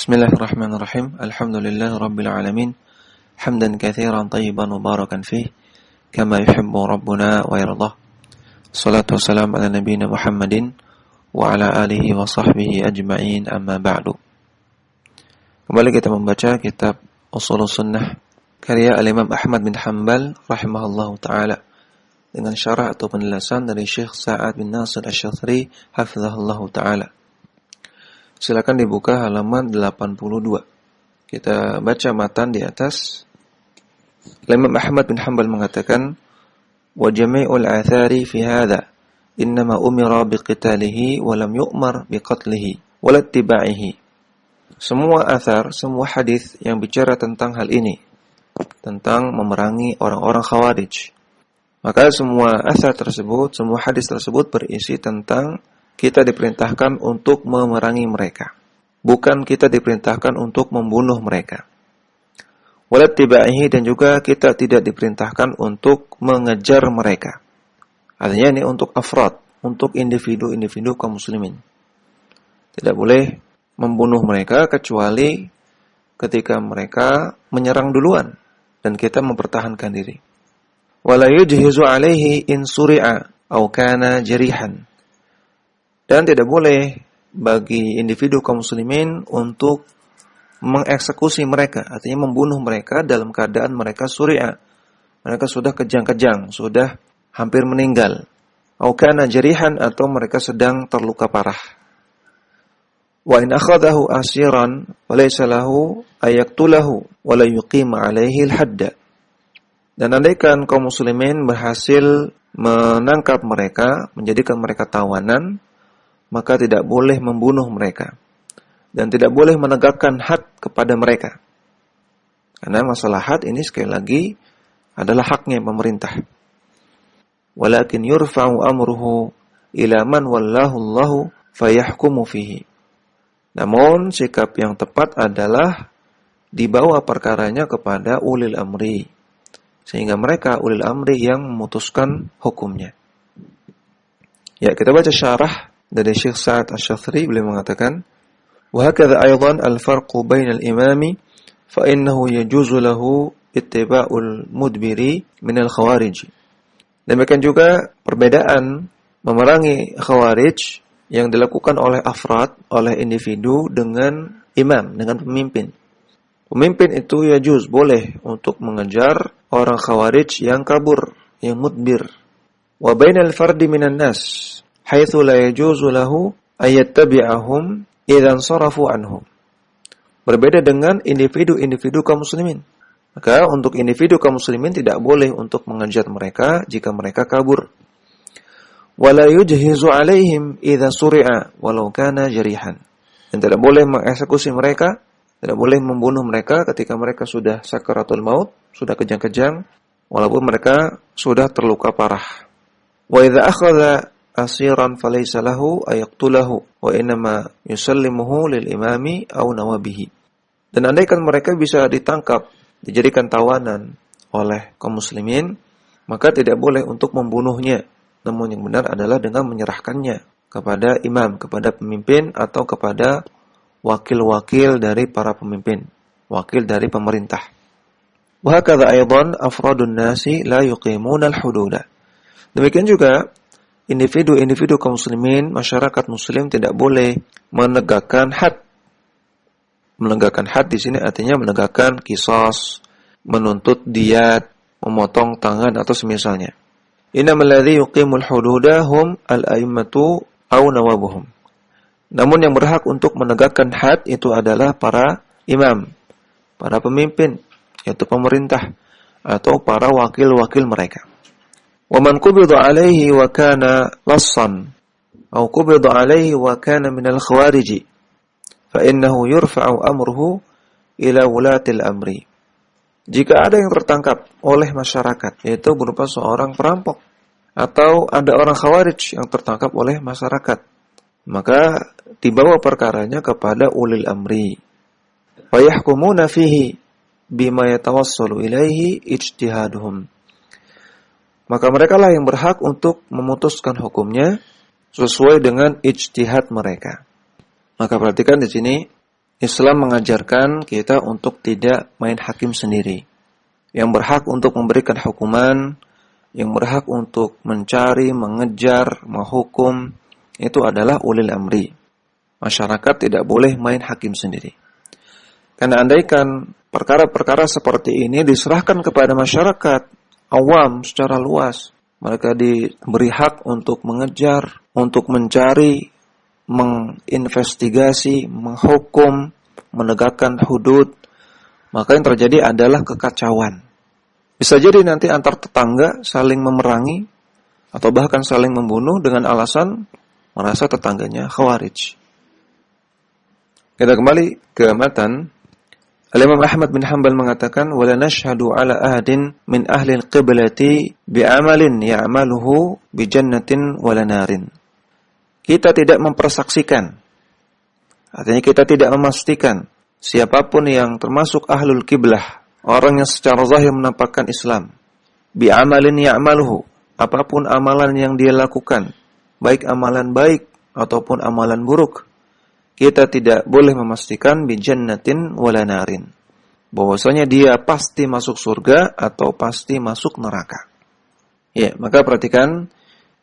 Bismillahirrahmanirrahim. Alhamdulillahirabbil alamin. Hamdan katsiran tayyiban mubarakan fih, kama yuhibbu rabbuna wa yardah. Shalatu wassalamu ala nabiyyina Muhammadin wa ala alihi wa sahbihi ajma'in, amma ba'du. Kembali kita membaca kitab Usshulus Sunnah karya Al-Imam Ahmad bin Hanbal rahimahullahu taala dengan syarah atau penjelasan dari Syekh Sa'ad bin Nasir Asy-Syadzili hafizahullahu taala. Silakan dibuka halaman 82. Kita baca matan di atas. Imam Ahmad bin Hanbal mengatakan, "Wa jami'ul athari fi hadha innama umira biqitalihi wa lam yu'mar biqatlihi wa la ittiba'ihi." Semua athar, semua hadis yang bicara tentang hal ini, tentang memerangi orang-orang Khawarij. Maka semua athar tersebut, semua hadis tersebut berisi tentang kita diperintahkan untuk memerangi mereka, bukan kita diperintahkan untuk membunuh mereka. Walat tibaihi, dan juga kita tidak diperintahkan untuk mengejar mereka. Artinya ini untuk afrad, untuk individu-individu kaum muslimin. Tidak boleh membunuh mereka kecuali ketika mereka menyerang duluan dan kita mempertahankan diri. Wala yujhizu alaihi in suri'a aw kana jarihan. Dan tidak boleh bagi individu kaum muslimin untuk mengeksekusi mereka, artinya membunuh mereka dalam keadaan mereka suri'a. Mereka sudah kejang-kejang, sudah hampir meninggal. Au kana jarihan, atau mereka sedang terluka parah. Wa in akhadahu asiran walaysa lahu ayaqtulahu wa la yuqima alaihi al-hadda. Dan andaikan kaum muslimin berhasil menangkap mereka, menjadikan mereka tawanan, maka tidak boleh membunuh mereka dan tidak boleh menegakkan had kepada mereka. Karena masalah had ini sekali lagi adalah haknya pemerintah. Walakin yurfa'u amruhu ila man wallahu Allahu fayahkumu fihi. Namun sikap yang tepat adalah dibawa perkaranya kepada ulil amri, sehingga mereka ulil amri yang memutuskan hukumnya. Ya, kita baca syarah dari Syekh Sa'ad Asy-Syadzili. Beliau mengatakan, wa hakadha aidan al-farqu bainal imami fa innahu yajuzu lahu ittiba'ul mudbiri minal khawarij. Demikian juga perbedaan memerangi khawarij yang dilakukan oleh afrad, oleh individu dengan imam, dengan pemimpin. Pemimpin itu yajuz, boleh untuk mengejar orang khawarij yang kabur, yang mudbir. Wa bainal fardi minan nas haitsu la yajuzu lahu ayattabi'ahum idzan sarafu anhum. Berbeda dengan individu-individu kaum muslimin. Maka untuk individu kaum muslimin tidak boleh untuk mengejar mereka jika mereka kabur. Wala yujhizu alaihim idza suri'a walau kana jarihan. Dan tidak boleh mengeksekusi mereka, tidak boleh membunuh mereka ketika mereka sudah sakaratul maut, sudah kejang-kejang, walaupun mereka sudah terluka parah. Wa idza akhadha asiran falaysa lahu ayaqtulahu wa inma yusallimuhu lil imami aw nawabihi. Dan andaikan mereka bisa ditangkap, dijadikan tawanan oleh kaum muslimin, maka tidak boleh untuk membunuhnya. Namun yang benar adalah dengan menyerahkannya kepada imam, kepada pemimpin, atau kepada wakil-wakil dari para pemimpin, wakil dari pemerintah. Wa hakadha aidan afradun nasi la yuqimuna al-hududa. Demikian juga individu-individu kaum muslimin, masyarakat muslim tidak boleh menegakkan had. Menegakkan had di sini artinya menegakkan qisas, menuntut diyat, memotong tangan atau semisalnya. Innamal ladzi yuqimul hududa hum al-a'immatu aw nawabuhum. Namun yang berhak untuk menegakkan had itu adalah para imam, para pemimpin, yaitu pemerintah, atau para wakil-wakil mereka. وَمَنْ قُبِضَ عَلَيْهِ وَكَانَ لَصًّا أَوْ قُبِضَ عَلَيْهِ وَكَانَ مِنَ الْخَوَارِجِ فَإِنَّهُ يُرْفَعُ أَمْرُهُ إِلَى وُلَاةِ الْأَمْرِ. Jika ada yang tertangkap oleh masyarakat, yaitu berupa seorang perampok, atau ada orang Khawarij yang tertangkap oleh masyarakat, maka dibawa perkaranya kepada ulil amri. وَيَحْكُمُونَ فِيهِ بِمَا يَتَوَصَّلُ إِلَيْهِ اجْتِهَادُهُمْ. Maka mereka lah yang berhak untuk memutuskan hukumnya sesuai dengan ijtihad mereka. Maka perhatikan di sini Islam mengajarkan kita untuk tidak main hakim sendiri. Yang berhak untuk memberikan hukuman, yang berhak untuk mencari, mengejar, menghukum, itu adalah ulil amri. Masyarakat tidak boleh main hakim sendiri. Karena andaikan perkara-perkara seperti ini diserahkan kepada masyarakat awam secara luas, mereka diberi hak untuk mengejar, untuk mencari, menginvestigasi, menghukum, menegakkan hudud, maka yang terjadi adalah kekacauan. Bisa jadi nanti antar tetangga saling memerangi atau bahkan saling membunuh dengan alasan merasa tetangganya khawarij. Kita kembali ke matan. Al-Imam Ahmad bin Hanbal mengatakan, "Wala nashhadu ala ahadin min ahli al-qiblati bi'amalin ya'maluhu bi jannatin wala narin." Kita tidak mempersaksikan, artinya kita tidak memastikan siapapun yang termasuk ahlul kiblah, orang yang secara zahir menampakkan Islam, bi'amalin ya'maluhu, apapun amalan yang dia lakukan, baik amalan baik ataupun amalan buruk, kita tidak boleh memastikan bi jannatin wala narin, bahwasanya dia pasti masuk surga atau pasti masuk neraka. Ya, maka perhatikan,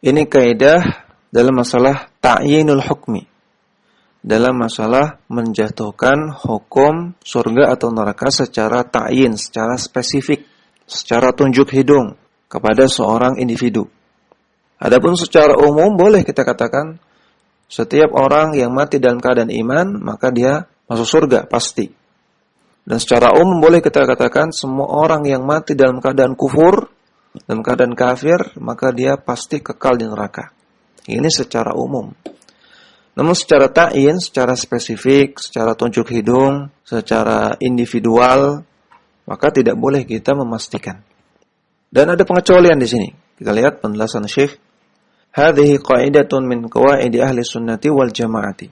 ini kaidah dalam masalah ta'yinul hukmi, dalam masalah menjatuhkan hukum surga atau neraka secara ta'yin, secara spesifik, secara tunjuk hidung kepada seorang individu. Adapun secara umum boleh kita katakan setiap orang yang mati dalam keadaan iman maka dia masuk surga pasti. Dan secara umum boleh kita katakan semua orang yang mati dalam keadaan kufur, dalam keadaan kafir, maka dia pasti kekal di neraka. Ini secara umum. Namun secara ta'yin, secara spesifik, secara tunjuk hidung, secara individual, maka tidak boleh kita memastikan. Dan ada pengecualian di sini. Kita lihat penjelasan Syekh. Hadhihi qaidatun min qawaidi ahli sunnati wal jamaati.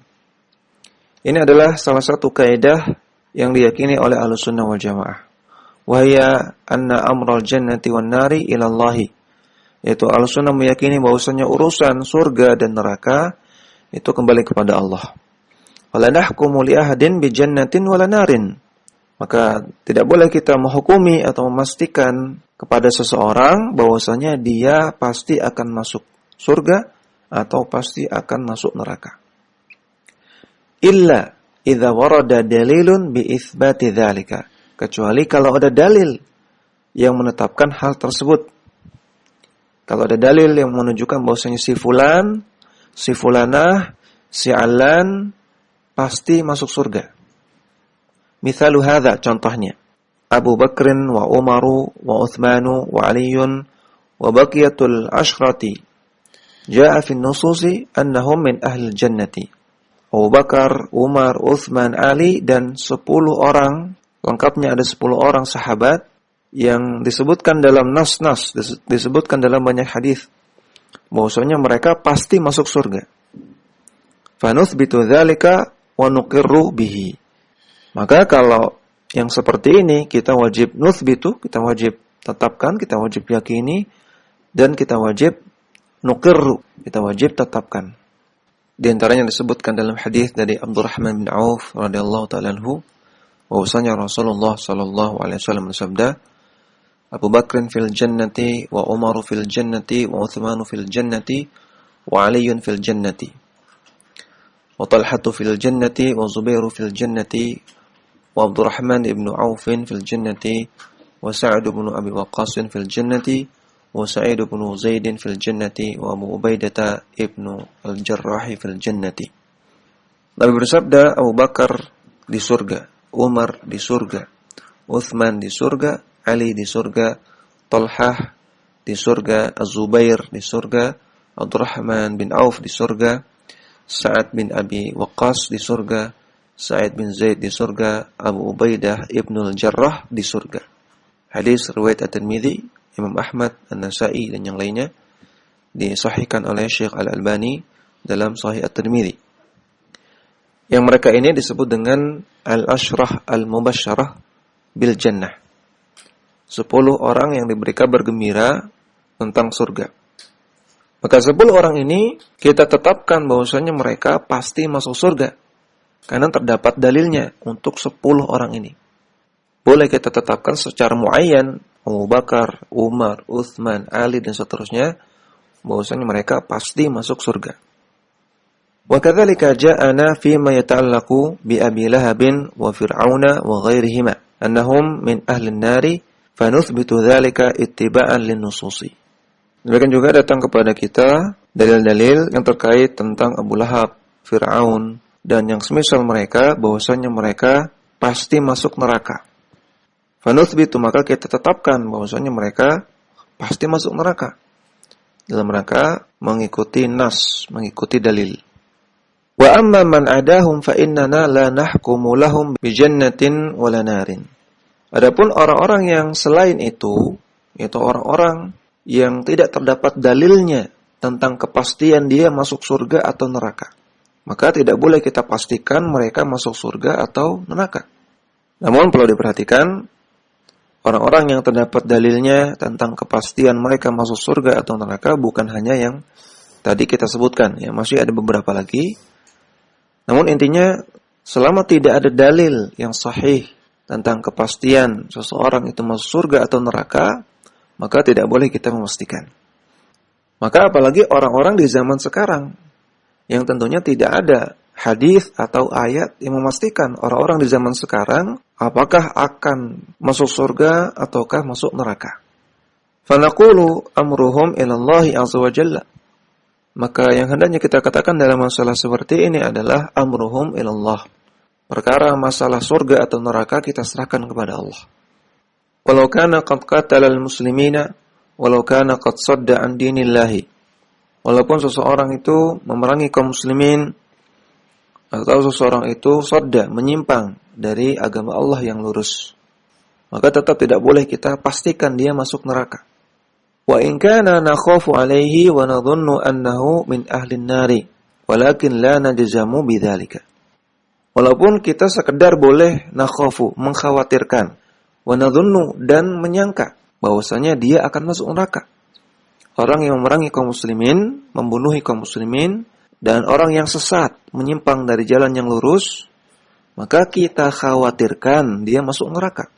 Ini adalah salah satu kaidah yang diyakini oleh ahli sunnah wal jamaah. Wahya anna amral jannati wan nari ila Allahi. Yaitu ahli sunnah meyakini bahwasanya urusan surga dan neraka itu kembali kepada Allah. Wala nahkumu li ahadin bi jannatin wala narin. Maka tidak boleh kita menghukumi atau memastikan kepada seseorang bahwasanya dia pasti akan masuk surga atau pasti akan masuk neraka. Illa idza warada dalilun bi itsbati dzalika. Kecuali kalau ada dalil yang menetapkan hal tersebut. Kalau ada dalil yang menunjukkan bahwasanya si fulan, si fulanah, si alan pasti masuk surga. Mithalu hadza, contohnya Abu Bakrin wa Umaru wa Uthmanu wa Aliyun wa baqiyatul ashrati ja'a fi nususi annahum min ahli jannati. Abu Bakar, Umar, Uthman, Ali dan 10 orang, lengkapnya ada 10 orang sahabat yang disebutkan dalam nas-nas, disebutkan dalam banyak hadis bahwasanya mereka pasti masuk surga. Fa nuthbitu dzalika wa nuqirru bihi. Maka kalau yang seperti ini kita wajib nuthbitu, kita wajib tetapkan, kita wajib yakini, dan kita wajib nuqirru, kita wajib tetapkan. Di antaranya disebutkan dalam hadis dari Abdurrahman bin Auf radhiyallahu ta'ala anhu bahwasanya Rasulullah sallallahu alaihi wasallam bersabda, Abu Bakrin fil jannati wa Umaru fil jannati wa Uthmanu fil jannati wa Aliyun fil jannati wa Talhatu fil jannati wa Zubairu fil jannati wa Abdurrahman ibn Auf fil jannati wa Sa'ad ibn Abi Waqqas fil jannati wa Sa'id ibn Zaid fil jannati wa Abu Ubaidah ibn al-Jarrah fil jannati. Nabi bersabda, Abu Bakar di surga, Umar di surga, Uthman di surga, Ali di surga, Talhah di surga, Az-Zubair di surga, Abdurrahman bin Auf di surga, Sa'ad bin Abi Waqqas di surga, Sa'id bin Zaid di surga, Abu Ubaidah ibn al-Jarrah di surga. Hadis riwayat At-Tirmidzi, Imam Ahmad, An-Nasa'i dan yang lainnya, disahihkan oleh Syekh Al-Albani dalam Sahih At-Tirmidzi. Yang mereka ini disebut dengan Al-Ashrah Al-Mubasyarah bil Jannah. 10 orang yang diberi kabar gembira tentang surga. Maka 10 orang ini kita tetapkan bahwasanya mereka pasti masuk surga. Karena terdapat dalilnya untuk 10 orang ini. Boleh kita tetapkan secara muayyan Abu Bakar, Umar, Utsman, Ali dan seterusnya bahwasanya mereka pasti masuk surga. Wa kadzalika ja'ana fi ma yata'allaqu bi Abi Lahabin wa Fir'auna wa ghairihima annahum min ahli an-nari fa nuthbitu dzalika ittiba'an lin-nususi. Demikian juga datang kepada kita dalil-dalil yang terkait tentang Abu Lahab, Fir'aun dan yang semisal mereka bahwasanya mereka pasti masuk neraka. Fa nuthbitu maka kita tetapkan bahwasanya mereka pasti masuk neraka dalam rangka mengikuti nas, mengikuti dalil. Wa amma man adahum fa innana la nahkumu lahum bi jannatin wala narin. Adapun orang-orang yang selain itu, yaitu orang-orang yang tidak terdapat dalilnya tentang kepastian dia masuk surga atau neraka, maka tidak boleh kita pastikan mereka masuk surga atau neraka. Namun perlu diperhatikan, orang-orang yang terdapat dalilnya tentang kepastian mereka masuk surga atau neraka bukan hanya yang tadi kita sebutkan, ya, masih ada beberapa lagi. Namun intinya, selama tidak ada dalil yang sahih tentang kepastian seseorang itu masuk surga atau neraka, maka tidak boleh kita memastikan. Maka apalagi orang-orang di zaman sekarang, yang tentunya tidak ada hadis atau ayat yang memastikan orang-orang di zaman sekarang apakah akan masuk surga ataukah masuk neraka. Fanaqulu amruhum ilallahi azza wa jalla. Maka yang hendaknya kita katakan dalam masalah seperti ini adalah amruhum ilallah. Perkara masalah surga atau neraka kita serahkan kepada Allah. Walau kana qad qatala al-muslimina, walau kana qad sadda an dinillahi. Walaupun seseorang itu memerangi kaum muslimin atau seseorang itu sadda, menyimpang dari agama Allah yang lurus, maka tetap tidak boleh kita pastikan dia masuk neraka. Wa in kana nakhafu alaihi wa nadhunnu annahu min ahli an-nari, walakin la najzamu bidzalika. Walaupun kita sekedar boleh nakhafu, mengkhawatirkan, wa nadhunnu dan menyangka bahwasanya dia akan masuk neraka. Orang yang memerangi kaum muslimin, membunuhi kaum muslimin, dan orang yang sesat, menyimpang dari jalan yang lurus, maka kita khawatirkan dia masuk neraka.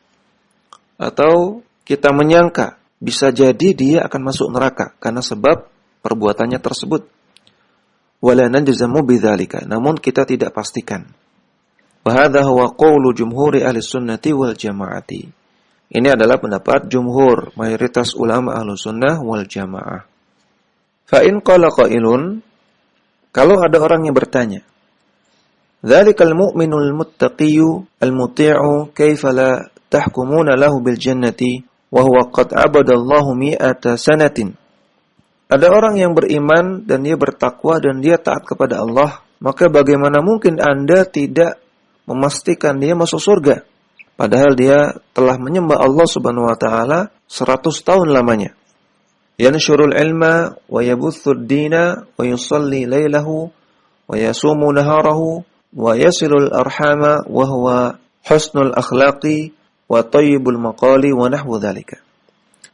Atau kita menyangka, bisa jadi dia akan masuk neraka karena sebab perbuatannya tersebut. Wala najzamu bidzalika, namun kita tidak pastikan. Wa hadza huwa qaulu jumhuri ahli sunnati wal jamaati. Ini adalah pendapat jumhur, mayoritas ulama ahlu sunnah wal jamaah. Fa in qala qailun, kalau ada orang yang bertanya, dzalikal mu'minul muttaqiyyu al-muti'u kaifa la tahkumuna lahu bil jannati wa huwa qad abadallahu mi'ata sanatin. Ada orang yang beriman dan dia bertakwa dan dia taat kepada Allah, maka bagaimana mungkin Anda tidak memastikan dia masuk surga? Padahal dia telah menyembah Allah Subhanahu wa taala 100 tahun lamanya. Yanshurul ilma wa yabuthud dina wa yusalli lailahu wa yasumu naharahu wa yasilul arhama wa huwa husnul akhlaqi wa tayyibul maqali wa nahwu dzalika.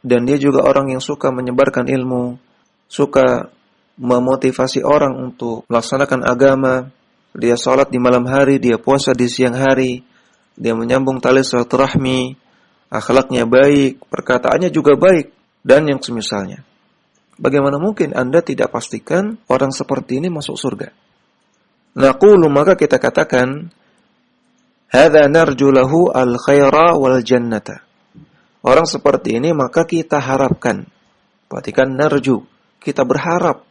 Dan dia juga orang yang suka menyebarkan ilmu, suka memotivasi orang untuk melaksanakan agama. Dia salat di malam hari, dia puasa di siang hari, dia menyambung tali silaturahmi, akhlaknya baik, perkataannya juga baik, dan yang semisalnya. Bagaimana mungkin Anda tidak pastikan orang seperti ini masuk surga? Naqulu, maka kita katakan, hadza narju lahu al-khaira wal jannata. Orang seperti ini maka kita harapkan. Perhatikan narju, kita berharap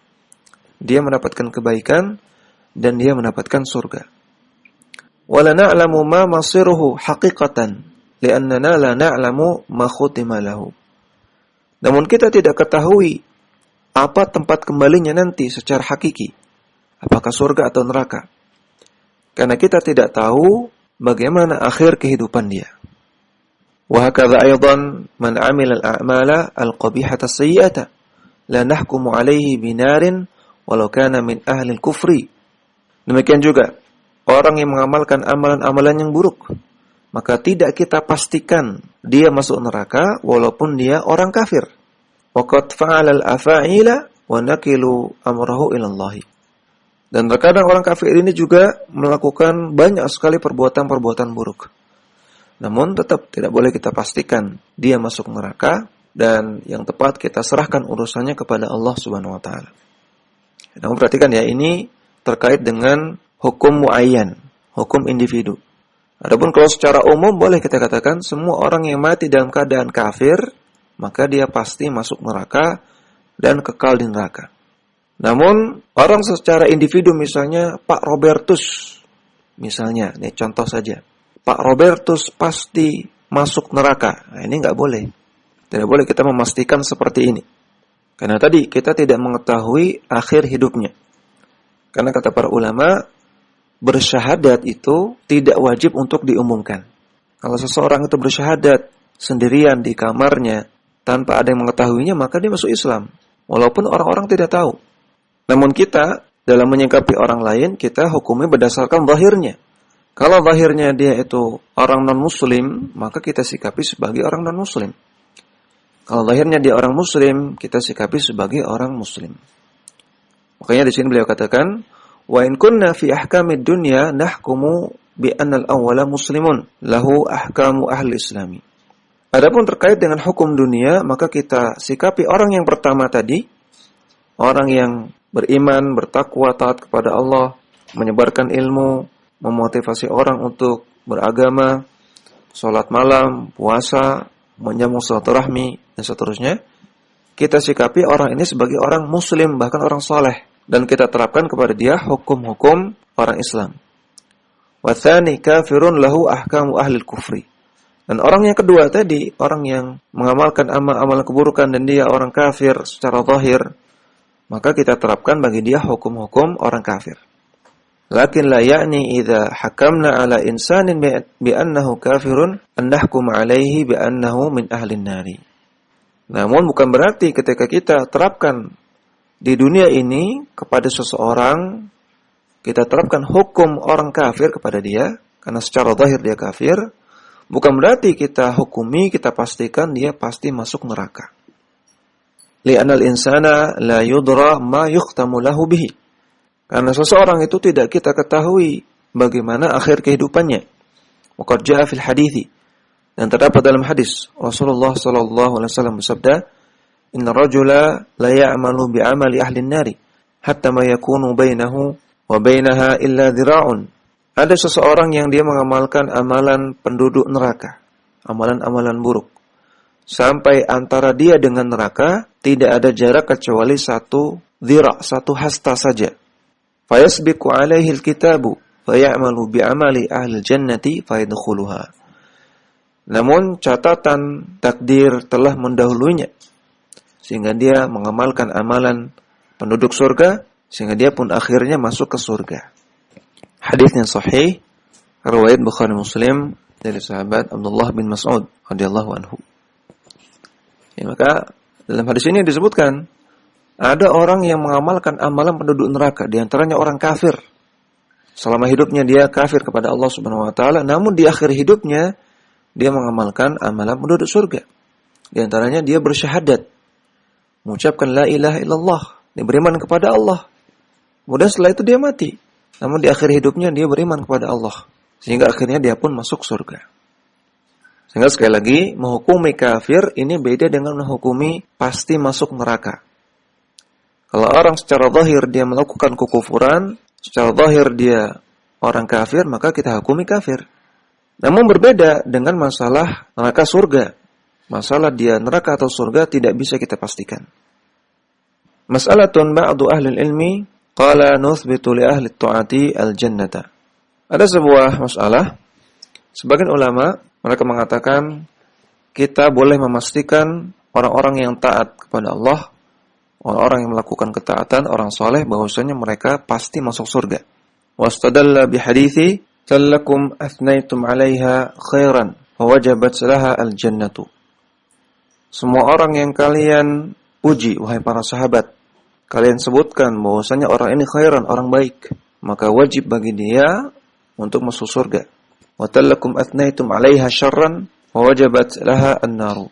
dia mendapatkan kebaikan dan dia mendapatkan surga. Wala na'lamu ma masiruhu haqiqatan li'annana la na'lamu ma khutima lahu. Namun kita tidak ketahui apa tempat kembalinya nanti secara hakiki, apakah surga atau neraka, karena kita tidak tahu bagaimana akhir kehidupan dia. Wa hakadha aidan man 'amila al-a'mala al-qabihata as-sayyi'ata la nahkumu 'alayhi binarin walau kana min ahli al-kufri. Demikian juga orang yang mengamalkan amalan-amalan yang buruk, maka tidak kita pastikan dia masuk neraka walaupun dia orang kafir. Waqad fa'ala al-afa'ila wa naqilu amrahu ila Allah. Dan terkadang orang kafir ini juga melakukan banyak sekali perbuatan-perbuatan buruk. Namun tetap tidak boleh kita pastikan dia masuk neraka, dan yang tepat kita serahkan urusannya kepada Allah Subhanahu wa taala. Namun perhatikan ya, ini terkait dengan hukum muayyan, hukum individu. Adapun kalau secara umum boleh kita katakan semua orang yang mati dalam keadaan kafir, maka dia pasti masuk neraka dan kekal di neraka. Namun orang secara individu, misalnya Pak Robertus, misalnya, ini contoh saja, Pak Robertus pasti masuk neraka. Nah, ini nggak boleh. Tidak boleh kita memastikan seperti ini. Karena tadi kita tidak mengetahui akhir hidupnya. Karena kata para ulama, bersyahadat itu tidak wajib untuk diumumkan. Kalau seseorang itu bersyahadat sendirian di kamarnya tanpa ada yang mengetahuinya, maka dia masuk Islam. Walaupun orang-orang tidak tahu. Namun kita dalam menyikapi orang lain, kita hukumnya berdasarkan zahirnya. Kalau zahirnya dia itu orang non-muslim, maka kita sikapi sebagai orang non-muslim. Kalau zahirnya dia orang muslim, kita sikapi sebagai orang muslim. Makanya di sini beliau katakan, wa in kunna fi ahkamid dunya nahkumu bi anna al-awwala muslimun lahu ahkamu ahli islami. Adapun terkait dengan hukum dunia, maka kita sikapi orang yang pertama tadi, orang yang beriman, bertakwa, taat kepada Allah, menyebarkan ilmu, memotivasi orang untuk beragama, sholat malam, puasa, menyambung silaturahmi, dan seterusnya. Kita sikapi orang ini sebagai orang muslim, bahkan orang soleh, dan kita terapkan kepada dia hukum-hukum orang Islam. Wa tsani kafirun lahu ahkamu ahli kufri. Dan orang yang kedua tadi, orang yang mengamalkan amal-amal keburukan dan dia orang kafir secara zahir, maka kita terapkan bagi dia hukum-hukum orang kafir. Lakin la ya'ni idza hakamna ala insanin bi annahu kafirun an nahkum alaihi bi annahu min ahli nari. Namun bukan berarti ketika kita terapkan di dunia ini kepada seseorang, kita terapkan hukum orang kafir kepada dia, karena secara zahir dia kafir, bukan berarti kita hukumi, kita pastikan dia pasti masuk neraka. Li'anal insana la yudra ma yukhtamu lahu bihi. Karena seseorang itu tidak kita ketahui bagaimana akhir kehidupannya. Wa qad jaa fil hadithi. Dan terdapat dalam hadis Rasulullah sallallahu alaihi wasallam bersabda, "Inna rajula la ya'malu bi'amali ahli an-nari hatta ma yakunu bainahu wa bainaha illa dhira'un." Ada seseorang yang dia mengamalkan amalan penduduk neraka, amalan-amalan buruk, sampai antara dia dengan neraka tidak ada jarak kecuali satu dhira', satu hasta saja. Fayasbiqu alaihi al-kitabu fayamalu bi'amali ahli jannati fayadkhuluha. Namun catatan takdir telah mendahulunya, sehingga dia mengamalkan amalan penduduk surga, sehingga dia pun akhirnya masuk ke surga. Hadisnya sahih, riwayat Bukhari Muslim dari sahabat Abdullah bin Mas'ud radhiyallahu anhu. Ya, maka dalam hadis ini disebutkan ada orang yang mengamalkan amalan penduduk neraka, di antaranya orang kafir. Selama hidupnya dia kafir kepada Allah Subhanahu wa taala, namun di akhir hidupnya dia mengamalkan amalan penduduk surga. Di antaranya dia bersyahadat, mengucapkan la ilaha illallah, dia beriman kepada Allah. Kemudian setelah itu dia mati. Namun di akhir hidupnya dia beriman kepada Allah, sehingga akhirnya dia pun masuk surga. Sehingga sekali lagi, menghukumi kafir ini beda dengan menghukumi pasti masuk neraka. Kalau orang secara zahir dia melakukan kekufuran, secara zahir dia orang kafir, maka kita hukumi kafir. Namun berbeda dengan masalah neraka surga. Masalah dia neraka atau surga tidak bisa kita pastikan. Mas'alatun ba'du ahli ilmi qala nuthbitu li ahli ta'ati al-jannata. Ada sebuah masalah, sebagian ulama mereka mengatakan kita boleh memastikan orang-orang yang taat kepada Allah, orang-orang yang melakukan ketaatan, orang soleh, bahwasanya mereka pasti masuk surga. Wastadalla bihadithi tallakum athnaitum 'alaiha khairan wa wajabat laha al-jannatu. Semua orang yang kalian puji, wahai para sahabat, kalian sebutkan bahwasanya orang ini khairan, orang baik, maka wajib bagi dia untuk masuk surga. Wa tallakum athnaitum 'alaiha syarran wa wajabat laha an-nar.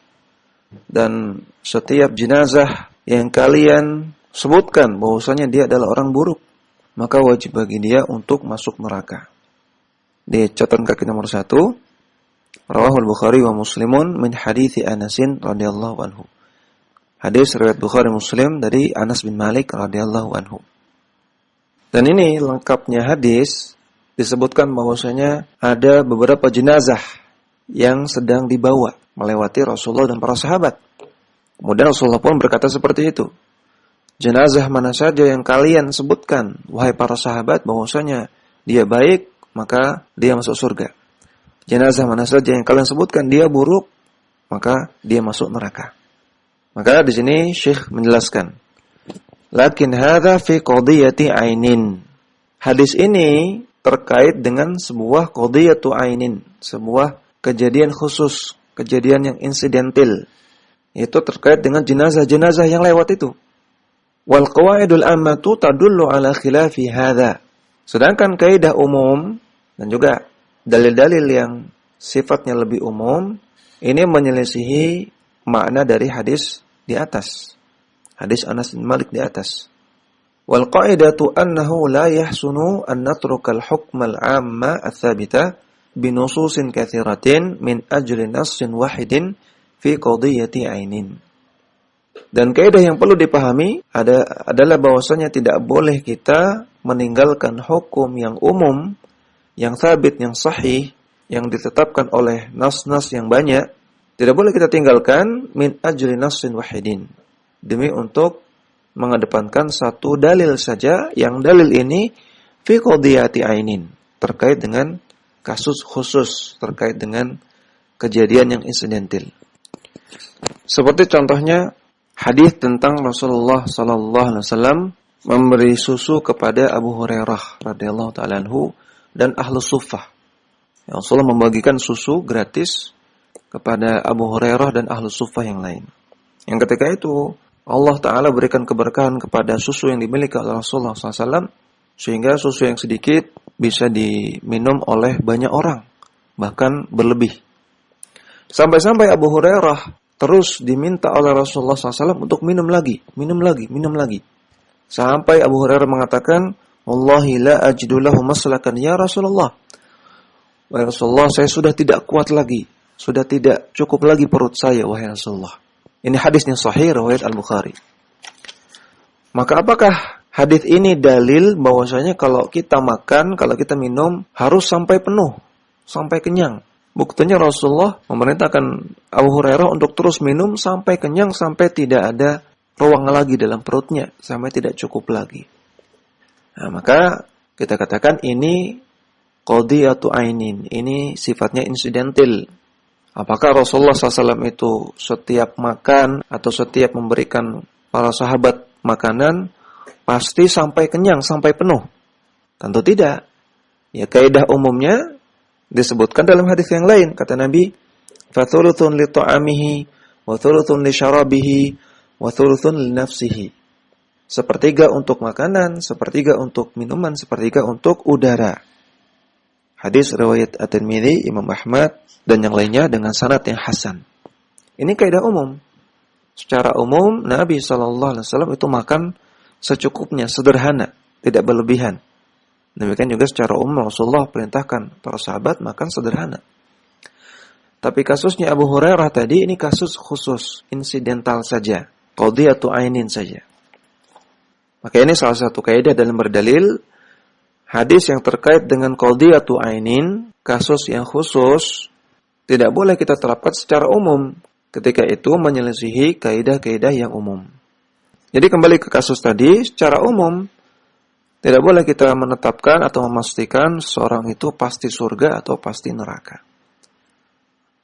Dan setiap jenazah yang kalian sebutkan bahwasanya dia adalah orang buruk, maka wajib bagi dia untuk masuk neraka. Di catatan kaki nomor 1, Rawahul Bukhari wa Muslimun min hadithi Anasin radhiyallahu anhu. Hadis riwayat Bukhari Muslim dari Anas bin Malik radhiyallahu anhu. Dan ini lengkapnya hadis disebutkan bahwasanya ada beberapa jenazah yang sedang dibawa melewati Rasulullah dan para sahabat. Kemudian Rasulullah pun berkata seperti itu. Jenazah mana saja yang kalian sebutkan, wahai para sahabat, bahwasanya dia baik, maka dia masuk surga. Jenazah mana saja yang kalian sebutkan dia buruk, maka dia masuk neraka. Maka di sini Syekh menjelaskan, lakin hadza fi qadiyati ainin. Hadis ini terkait dengan sebuah qadiyatu ainin, sebuah kejadian khusus, kejadian yang insidental. Itu terkait dengan jenazah-jenazah yang lewat itu. Wal qawaidul ammatu tadullu ala khilafi hadza. Sedangkan kaidah umum dan juga dalil-dalil yang sifatnya lebih umum ini menyelisihi makna dari hadis di atas. Hadis Anas bin Malik di atas. Wal qaidatu annahu la yahsunu an natruka al-hukm al-'amma ats-tsabita bi nususin katsiratin min ajli nassin wahidin fi qadiyati 'ainin. Dan kaidah yang perlu dipahami adalah bahwasanya tidak boleh kita meninggalkan hukum yang umum, yang sabit, yang sahih, yang ditetapkan oleh nas-nas yang banyak. Tidak boleh kita tinggalkan min ajli nassin wahidin, demi untuk mengedepankan satu dalil saja, yang dalil ini fi qadiyati ainin, terkait dengan kasus khusus, terkait dengan kejadian yang insidental. Seperti contohnya hadis tentang Rasulullah sallallahu alaihi wasallam memberi susu kepada Abu Hurairah radhiyallahu ta'ala anhu dan ahlu suffah. Rasulullah membagikan susu gratis kepada Abu Hurairah dan ahlu suffah yang lain. Yang ketika itu Allah Ta'ala berikan keberkahan kepada susu yang dimiliki oleh Rasulullah SAW, sehingga susu yang sedikit bisa diminum oleh banyak orang, bahkan berlebih. Sampai-sampai Abu Hurairah terus diminta oleh Rasulullah SAW untuk minum lagi. Sampai Abu Hurairah mengatakan, Wallahi la ajidu lahu maslakan ya Rasulullah. Wahai Rasulullah, saya sudah tidak kuat lagi. Sudah tidak cukup lagi perut saya, wahai Rasulullah. Ini hadisnya sahih, riwayat Al-Bukhari. Maka apakah hadis ini dalil bahwasanya kalau kita makan, kalau kita minum, harus sampai penuh, sampai kenyang? Buktinya Rasulullah memerintahkan Abu Hurairah untuk terus minum sampai kenyang, sampai tidak ada ruang lagi dalam perutnya, sampai tidak cukup lagi. Nah, maka kita katakan ini qadiyatu ainin, ini sifatnya insidental. Apakah Rasulullah SAW itu setiap makan atau setiap memberikan para sahabat makanan pasti sampai kenyang, sampai penuh? Tentu tidak. Ya, kaidah umumnya disebutkan dalam hadis yang lain. Kata Nabi, fathuluthun li ta'amihi wa thuluthun li syarabihi wa thuluthun li nafsihi. Sepertiga untuk makanan, sepertiga untuk minuman, sepertiga untuk udara. Hadis riwayat At-Tirmidzi, Imam Ahmad dan yang lainnya dengan sanad yang hasan. Ini kaidah umum. Secara umum Nabi SAW itu makan secukupnya, sederhana, tidak berlebihan. Demikian juga secara umum Rasulullah perintahkan para sahabat makan sederhana. Tapi kasusnya Abu Hurairah tadi ini kasus khusus, insidental saja, qadiyatu ainin saja. Maka ini salah satu kaidah dalam berdalil. Hadis yang terkait dengan qadiyatu ainin, kasus yang khusus, tidak boleh kita terapkan secara umum. Ketika itu menyelisihi kaidah-kaidah yang umum. Jadi kembali ke kasus tadi, secara umum tidak boleh kita menetapkan atau memastikan seorang itu pasti surga atau pasti neraka.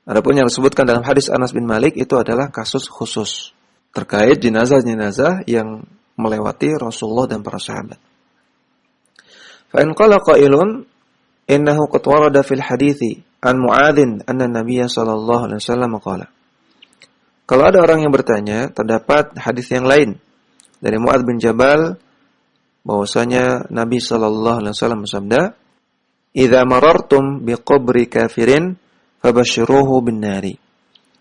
Adapun yang disebutkan dalam hadis Anas bin Malik itu adalah kasus khusus terkait jenazah-jenazah yang melewati Rasulullah dan para sahabat. Fa in qala qailun innahu qad warada fil hadithi an Mu'adzin anna Nabiyya sallallahu alaihi wasallam qala. Kalau ada orang yang bertanya, terdapat hadis yang lain dari Mu'adz bin Jabal bahwasanya Nabi sallallahu alaihi wasallam bersabda, "Idza marartum biqabri kafirin fabashshiruhu bin nari."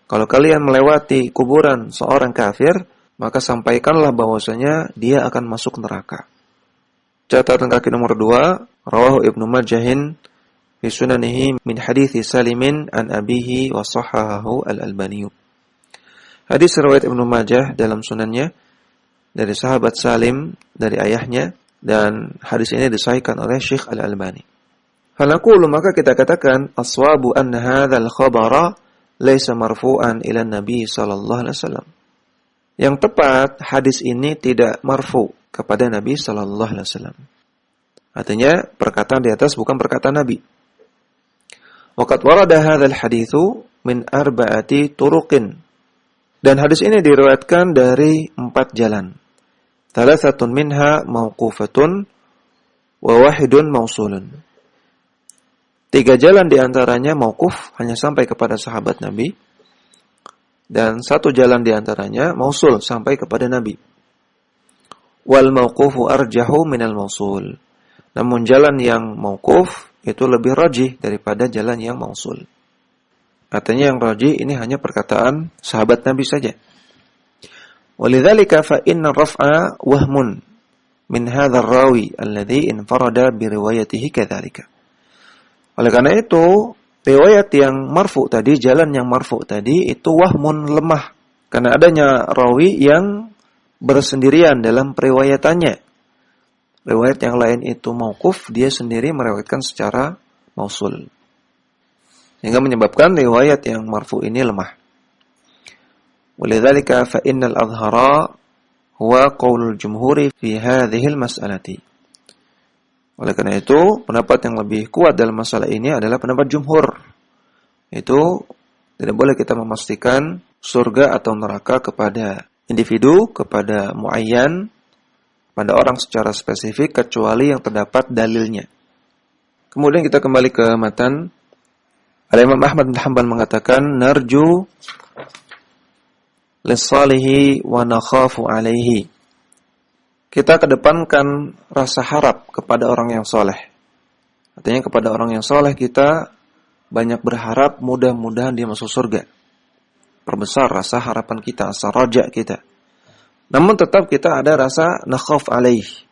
Kalau kalian melewati kuburan seorang kafir, maka sampaikanlah bahwasanya dia akan masuk neraka. Catatan kaki nomor 2, rawahu Ibnu Majahin fi sunanihi min hadithi Salimin an abihi wa sahahahu al-Albani. Hadis riwayat Ibnu Majah dalam sunannya dari sahabat Salim dari ayahnya, dan hadis ini disahihkan oleh Syekh Al-Albani. Falaqulu, maka kita katakan aswabu anna hadzal khabara laisa marfu'an ila Nabi sallallahu alaihi wasallam. Yang tepat, hadis ini tidak marfu kepada Nabi sallallahu alaihi wasallam. Artinya perkataan di atas bukan perkataan Nabi. Waqad warada hadzal haditsu min arba'ati turuqin. Dan hadis ini diriwayatkan dari 4 jalan. Thalathatun minha mauqufatun wa wahidun mausulun. 3 jalan diantaranya mauquf, hanya sampai kepada sahabat Nabi. Dan 1 jalan diantaranya mausul, sampai kepada Nabi. Wal mauqufu arjahu minal mausul. Namun jalan yang mauquf itu lebih rajih daripada jalan yang mausul. Artinya yang rajih ini hanya perkataan sahabat Nabi saja. Walidzalika fa inna raf'a wahmun min hadzal rawi alladhi infarada bi riwayatihi kadzalika. Oleh karena itu, riwayat yang marfu tadi, jalan yang marfu tadi itu wahmun, lemah, karena adanya rawi yang bersendirian dalam periwayatannya. Riwayat yang lain itu mauquf, dia sendiri meriwayatkan secara mausul. Sehingga menyebabkan riwayat yang marfu ini lemah. Walidzalika fa innal adhara huwa qaulul jumhuri fi hadhil mas'alati. Oleh karena itu, pendapat yang lebih kuat dalam masalah ini adalah pendapat jumhur. Itu tidak boleh kita memastikan surga atau neraka kepada individu, kepada muayyan, pada orang secara spesifik kecuali yang terdapat dalilnya. Kemudian kita kembali ke matan. Al-Imam Ahmad bin Hanbal mengatakan, narju lis-salihi wa nakhafu alaihi. Kita kedepankan rasa harap kepada orang yang soleh. Artinya kepada orang yang soleh kita banyak berharap, mudah-mudahan dia masuk surga. Perbesar rasa harapan kita, rasa raja kita. Namun tetap kita ada rasa nakhaf alaihi,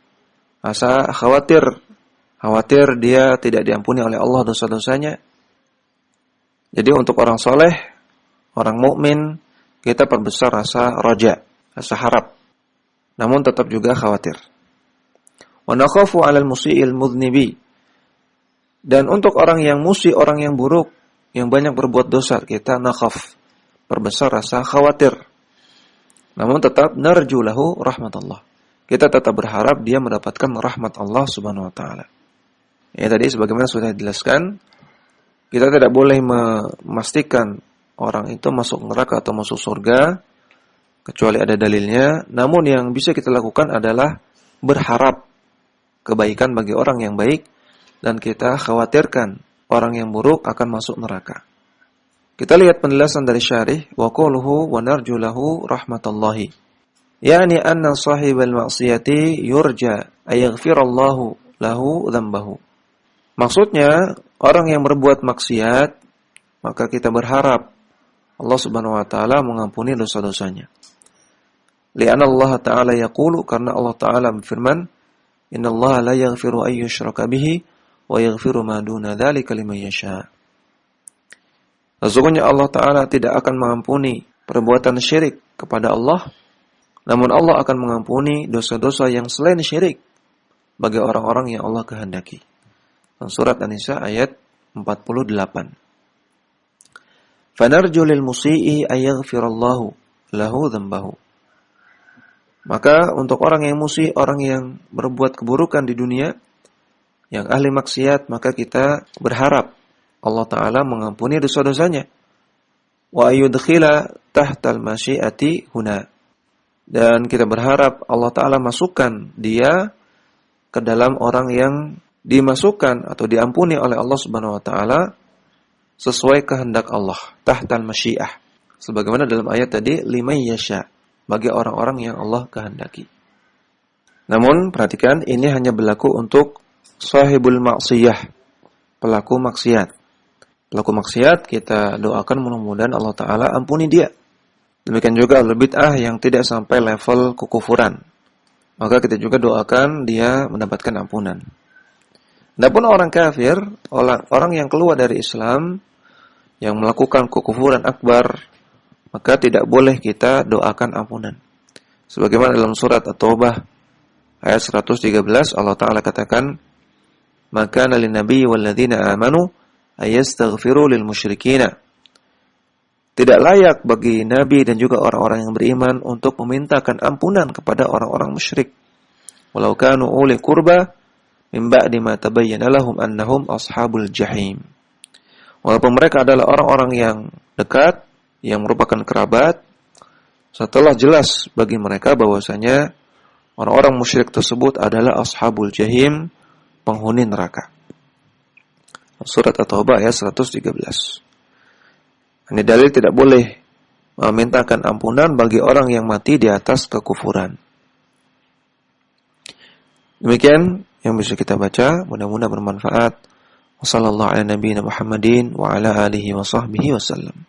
rasa khawatir dia tidak diampuni oleh Allah dosa-dosanya. Jadi untuk orang soleh, orang mukmin, kita perbesar rasa raja, rasa harap. Namun tetap juga khawatir. Wa nakhafu 'alal musii'il mudhnibi. Dan untuk orang yang musyi, orang yang buruk, yang banyak berbuat dosa, kita nakhaf, perbesar rasa khawatir. Namun tetap narju lahu rahmatullah. Kita tetap berharap dia mendapatkan rahmat Allah Subhanahu wa taala. Ya, tadi sebagaimana sudah dijelaskan, kita tidak boleh memastikan orang itu masuk neraka atau masuk surga kecuali ada dalilnya. Namun yang bisa kita lakukan adalah berharap kebaikan bagi orang yang baik dan kita khawatirkan orang yang buruk akan masuk neraka. Kita lihat penjelasan dari syarih, wa quluhu wa narju lahu rahmatallahi. Yani anna sahibal ma'siyati yurja ayaghfirallahu lahu dhanbahu. Maksudnya, orang yang berbuat maksiat, maka kita berharap Allah Subhanahu wa taala mengampuni dosa-dosanya. Li'anna Allah taala yaqulu, karena Allah taala berfirman, innallaha la yaghfiru ay yushraka bihi wa yaghfiru ma duna dzalika liman yasha. Sesungguhnya Allah taala tidak akan mengampuni perbuatan syirik kepada Allah, namun Allah akan mengampuni dosa-dosa yang selain syirik bagi orang-orang yang Allah kehendaki. Surat An-Nisa ayat 48. Fanarju lil musii ayaghfirallahu lahu dhanbahu. Maka untuk orang yang musyi, orang yang berbuat keburukan di dunia, yang ahli maksiat, maka kita berharap Allah Ta'ala mengampuni dosa-dosanya. Wa ayudkhila tahtal masyiati huna. Dan kita berharap Allah Ta'ala masukkan dia ke dalam orang yang dimasukkan atau diampuni oleh Allah Subhanahu wa taala sesuai kehendak Allah, tahtal masyiah. Sebagaimana dalam ayat tadi, liman yasha, bagi orang-orang yang Allah kehendaki. Namun perhatikan, ini hanya berlaku untuk sahibul maksiyah, pelaku maksiat. Pelaku maksiat kita doakan mudah-mudahan Allah taala ampuni dia. Demikian juga al-bid'ah yang tidak sampai level kekufuran. maka kita juga doakan dia mendapatkan ampunan. Adapun orang kafir, orang yang keluar dari Islam, yang melakukan kekufuran akbar, maka tidak boleh kita doakan ampunan. Sebagaimana dalam surat At-Taubah ayat 113 Allah Ta'ala katakan, "Maka lin nabiyyi wal ladzina amanu ayastaghfiru lil musyrikina." Tidak layak bagi Nabi dan juga orang-orang yang beriman untuk memintakan ampunan kepada orang-orang musyrik. Walau kanu uli qurba min ba'di ma tabayyana lahum annahum ashabul jahim. Walaupun mereka adalah orang-orang yang dekat, yang merupakan kerabat, setelah jelas bagi mereka bahwasanya orang-orang musyrik tersebut adalah ashabul jahim, penghuni neraka. Surat At-Taubah ayat 113. Ini dalil tidak boleh memintakan ampunan bagi orang yang mati di atas kekufuran. Demikian yang bisa kita baca, mudah-mudahan bermanfaat. Wassallallahu ala nabiyina Muhammadin wa ala alihi wa sahbihi wasallam.